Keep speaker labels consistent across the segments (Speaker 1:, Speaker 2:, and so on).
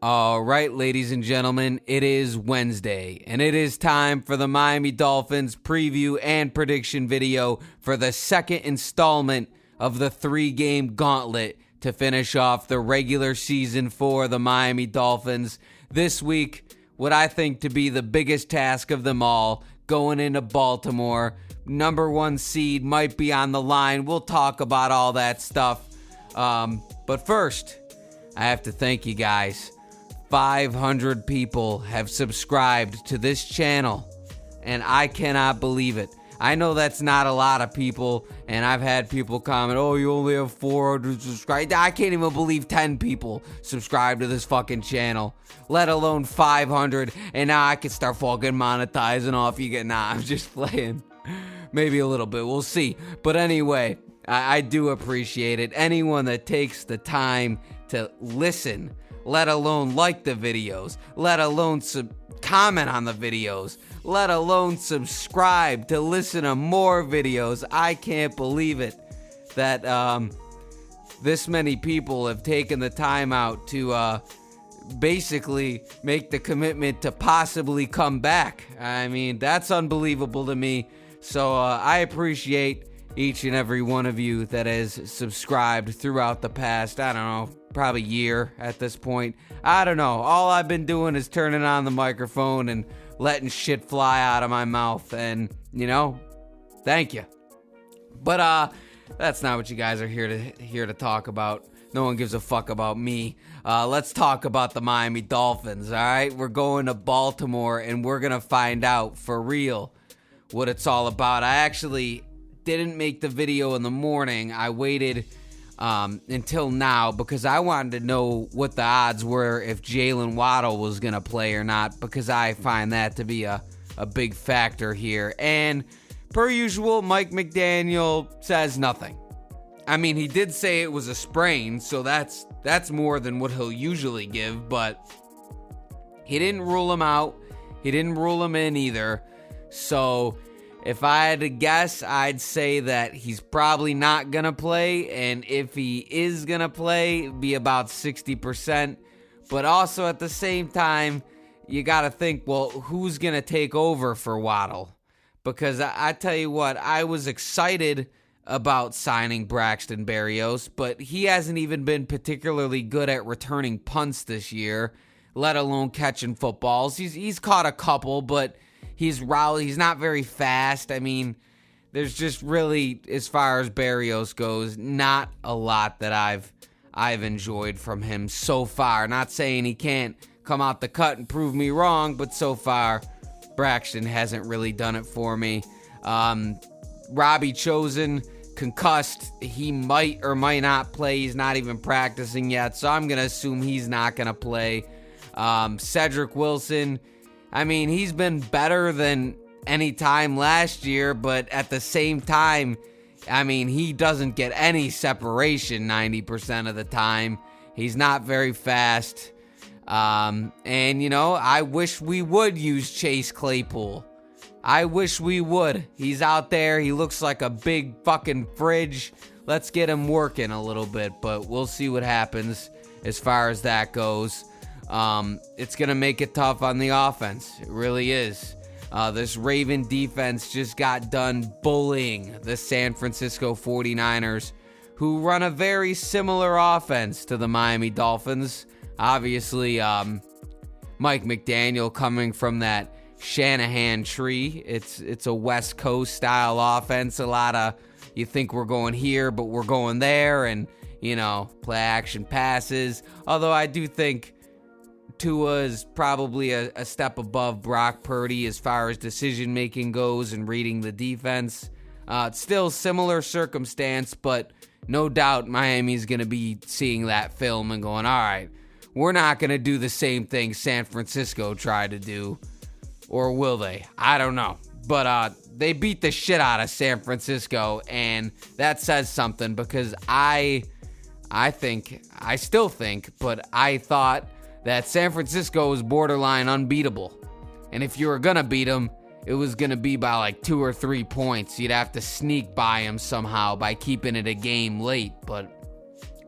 Speaker 1: All right, ladies and gentlemen, it is Wednesday, and it is time for the Miami Dolphins preview and prediction video for the second installment of the three-game gauntlet to finish off the regular season for the Miami Dolphins. This week, what I think to be the biggest task of them all, going into Baltimore. Number one seed might be on the line. We'll talk about all that stuff. But first, I have to thank you guys. 500 people have subscribed to this channel, and I cannot believe it. I know that's not a lot of people, and I've had people comment, oh, you only have 400 subscribers. I can't even believe 10 people subscribe to this fucking channel, let alone 500, and now I can start fucking monetizing off you get. Nah, I'm just playing. Maybe a little bit, we'll see. But anyway, I do appreciate it. Anyone that takes the time to listen, let alone like the videos, let alone comment on the videos, let alone subscribe to listen to more videos. I can't believe it that this many people have taken the time out to basically make the commitment to possibly come back. I mean, that's unbelievable to me. So I appreciate each and every one of you that has subscribed throughout the past, I don't know, probably year at this point. I don't know. All I've been doing is turning on the microphone and letting shit fly out of my mouth. And, you know, thank you. But that's not what you guys are here to talk about. No one gives a fuck about me. Let's talk about the Miami Dolphins, all right? We're going to Baltimore, and we're going to find out for real what it's all about. I actually didn't make the video in the morning. I waited until now because I wanted to know what the odds were if Jalen Waddle was going to play or not, because I find that to be a big factor here. And per usual, Mike McDaniel says nothing. I mean, he did say it was a sprain, so that's more than what he'll usually give, but he didn't rule him out. He didn't rule him in either. So if I had to guess, I'd say that he's probably not going to play, and if he is going to play, it'd be about 60%. But also at the same time, you got to think, well, who's going to take over for Waddle? Because I tell you what, I was excited about signing Braxton Berrios, but he hasn't even been particularly good at returning punts this year, let alone catching footballs. He's caught a couple, but he's not very fast. I mean, there's just really, as far as Berrios goes, not a lot that I've enjoyed from him so far. Not saying he can't come out the cut and prove me wrong, but so far, Braxton hasn't really done it for me. Robbie Chosen, concussed. He might or might not play. He's not even practicing yet, so I'm going to assume he's not going to play. Cedric Wilson, I mean, he's been better than any time last year, but at the same time, I mean, he doesn't get any separation 90% of the time. He's not very fast. And, you know, I wish we would use Chase Claypool. I wish we would. He's out there. He looks like a big fucking fridge. Let's get him working a little bit, but we'll see what happens as far as that goes. It's going to make it tough on the offense. It really is. This Raven defense just got done bullying the San Francisco 49ers, who run a very similar offense to the Miami Dolphins. Obviously, Mike McDaniel coming from that Shanahan tree. It's a West Coast style offense. A lot of, you think we're going here, but we're going there, and, you know, play action passes. Although I do think Tua is probably a step above Brock Purdy as far as decision-making goes and reading the defense. It's still similar circumstance, but no doubt Miami's going to be seeing that film and going, all right, we're not going to do the same thing San Francisco tried to do. Or will they? I don't know. But they beat the shit out of San Francisco, and that says something, because I still think, but I thought that San Francisco was borderline unbeatable. And if you were going to beat them, it was going to be by like 2 or 3 points. You'd have to sneak by them somehow by keeping it a game late, but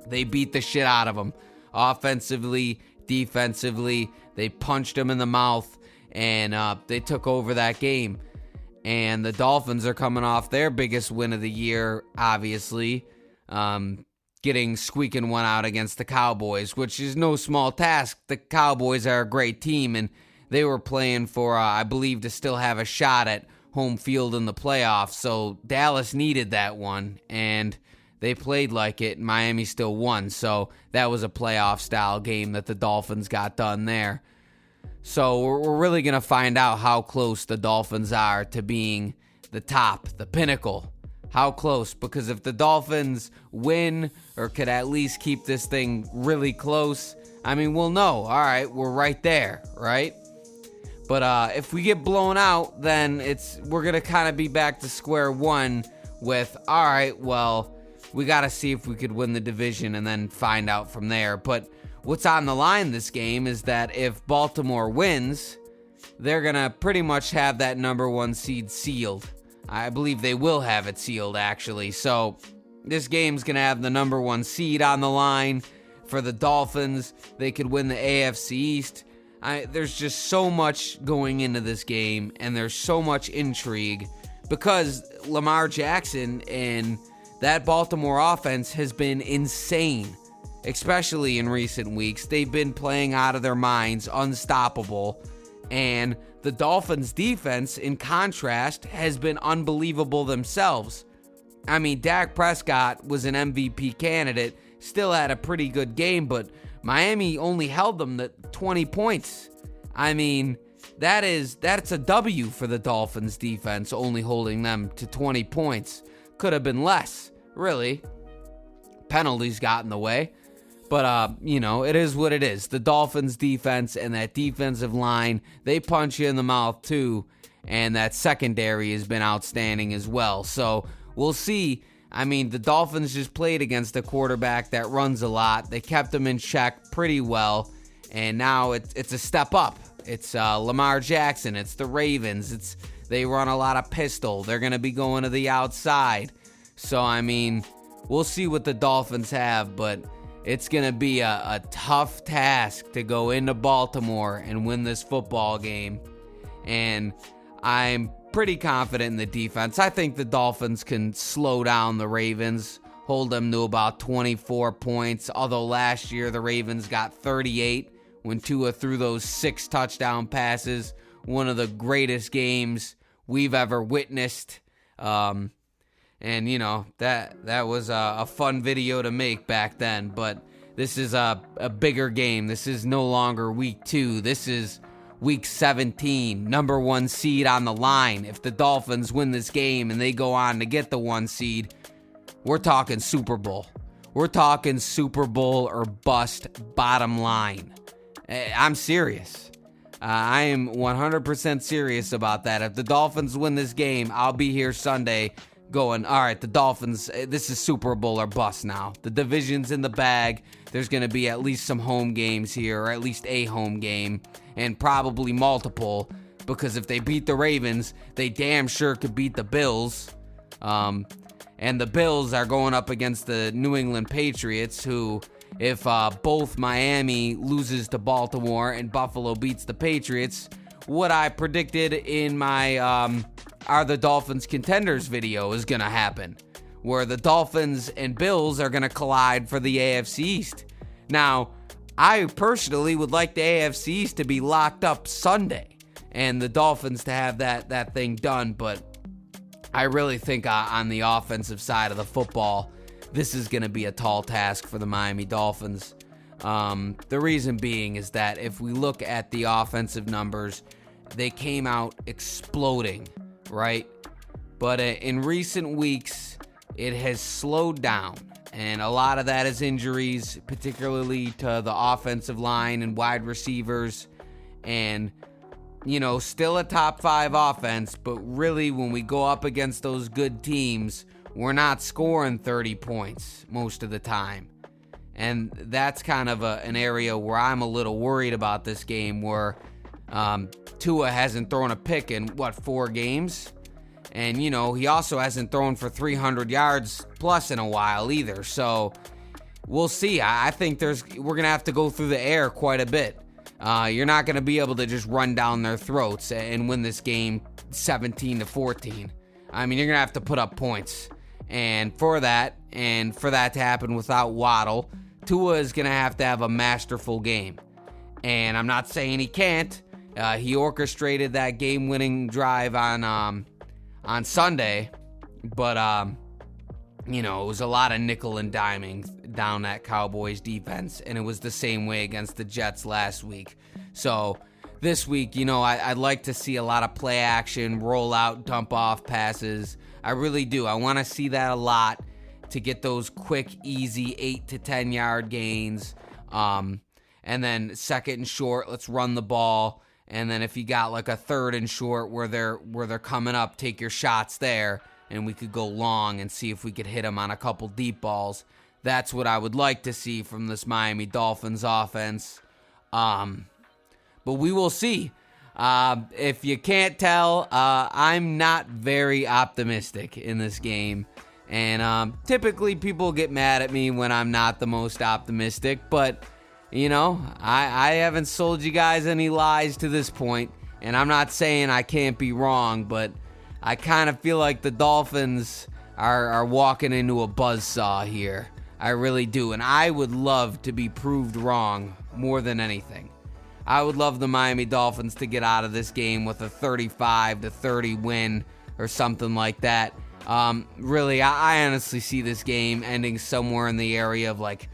Speaker 1: they beat the shit out of them. Offensively, defensively. They punched them in the mouth, and they took over that game. And the Dolphins are coming off their biggest win of the year, obviously, squeaking one out against the Cowboys, which is no small task. The Cowboys are a great team, and they were playing for, I believe, to still have a shot at home field in the playoffs. So Dallas needed that one, and they played like it, and Miami still won. So that was a playoff-style game that the Dolphins got done there. So we're really going to find out how close the Dolphins are to being the top, the pinnacle. How close? Because if the Dolphins win or could at least keep this thing really close, I mean, we'll know. All right, we're right there, right? But if we get blown out, then we're going to kind of be back to square one with, all right, well, we got to see if we could win the division and then find out from there. But what's on the line this game is that if Baltimore wins, they're going to pretty much have that number one seed sealed. I believe they will have it sealed, actually. So this game's going to have the number one seed on the line for the Dolphins. They could win the AFC East. There's just so much going into this game, and there's so much intrigue because Lamar Jackson and that Baltimore offense has been insane, especially in recent weeks. They've been playing out of their minds, unstoppable, and the Dolphins' defense, in contrast, has been unbelievable themselves. I mean, Dak Prescott was an MVP candidate, still had a pretty good game, but Miami only held them to 20 points. I mean, that's a W for the Dolphins defense, only holding them to 20 points. Could have been less, really. Penalties got in the way. But, it is what it is. The Dolphins defense and that defensive line, they punch you in the mouth too. And that secondary has been outstanding as well. So we'll see. I mean, the Dolphins just played against a quarterback that runs a lot. They kept him in check pretty well, and now it's a step up. It's Lamar Jackson. It's the Ravens. They run a lot of pistol. They're going to be going to the outside. So, I mean, we'll see what the Dolphins have, but it's going to be a tough task to go into Baltimore and win this football game. And I'm pretty confident in the defense. I think the Dolphins can slow down the Ravens, hold them to about 24 points, although last year the Ravens got 38 when Tua threw those 6 touchdown passes, one of the greatest games we've ever witnessed. And, that was a fun video to make back then, but this is a bigger game. This is no longer week 2. This is Week 17, number 1 seed on the line. If the Dolphins win this game and they go on to get the 1 seed, we're talking Super Bowl. We're talking Super Bowl or bust, bottom line. I'm serious. I am 100% serious about that. If the Dolphins win this game, I'll be here Sunday going, all right, the Dolphins, this is Super Bowl or bust now. The division's in the bag. There's going to be at least some home games here, or at least a home game, and probably multiple, because if they beat the Ravens, they damn sure could beat the Bills. And the Bills are going up against the New England Patriots, who, if both Miami loses to Baltimore and Buffalo beats the Patriots, what I predicted in my Are the Dolphins Contenders video is going to happen, where the Dolphins and Bills are going to collide for the AFC East. Now, I personally would like the AFC East to be locked up Sunday and the Dolphins to have that thing done, but I really think on the offensive side of the football, this is going to be a tall task for the Miami Dolphins. The reason being is that if we look at the offensive numbers, they came out exploding, right? But in recent weeks, it has slowed down. And a lot of that is injuries, particularly to the offensive line and wide receivers. And, still a top 5 offense, but really when we go up against those good teams, we're not scoring 30 points most of the time. And that's kind of an area where I'm a little worried about this game, where Tua hasn't thrown a pick in, 4 games? And, he also hasn't thrown for 300 yards plus in a while either. So we'll see. I think we're going to have to go through the air quite a bit. You're not going to be able to just run down their throats and win this game 17-14. I mean, you're going to have to put up points. And for that to happen without Waddle, Tua is going to have a masterful game. And I'm not saying he can't. He orchestrated that game-winning drive on Sunday. But, it was a lot of nickel and diming down that Cowboys defense. And it was the same way against the Jets last week. So this week, I'd like to see a lot of play action, roll out, dump off passes. I really do. I want to see that a lot to get those quick, easy 8 to 10 yard gains. And then second and short, let's run the ball. And then if you got like a third and short where they're coming up, take your shots there, and we could go long and see if we could hit them on a couple deep balls. That's what I would like to see from this Miami Dolphins offense. But we will see. If you can't tell, I'm not very optimistic in this game. And typically people get mad at me when I'm not the most optimistic. But, I haven't sold you guys any lies to this point. And I'm not saying I can't be wrong, but I kind of feel like the Dolphins are walking into a buzzsaw here. I really do. And I would love to be proved wrong more than anything. I would love the Miami Dolphins to get out of this game with a 35-30 win or something like that. Really, I honestly see this game ending somewhere in the area of like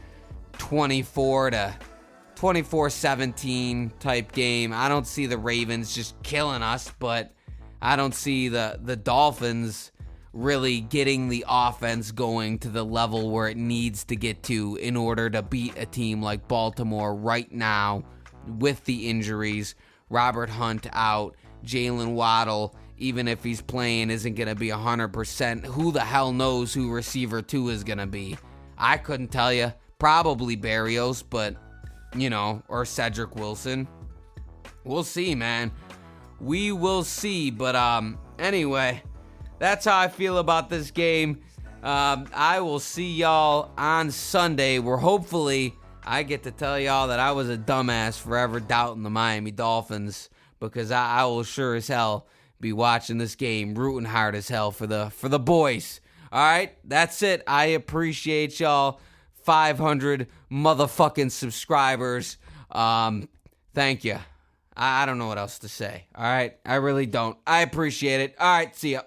Speaker 1: 24-17 type game. I don't see the Ravens just killing us, but I don't see the Dolphins really getting the offense going to the level where it needs to get to in order to beat a team like Baltimore right now with the injuries. Robert Hunt out, Jalen Waddle, even if he's playing, isn't going to be 100%. Who the hell knows who receiver 2 is going to be? I couldn't tell you. Probably Berrios, but, or Cedric Wilson. We'll see, man. We will see. But anyway, that's how I feel about this game. I will see y'all on Sunday, where hopefully I get to tell y'all that I was a dumbass forever doubting the Miami Dolphins, because I will sure as hell be watching this game, rooting hard as hell for the boys. All right, that's it. I appreciate y'all. 500 motherfucking subscribers. Thank you. I don't know what else to say. All right, I really don't. I appreciate it. All right, see ya.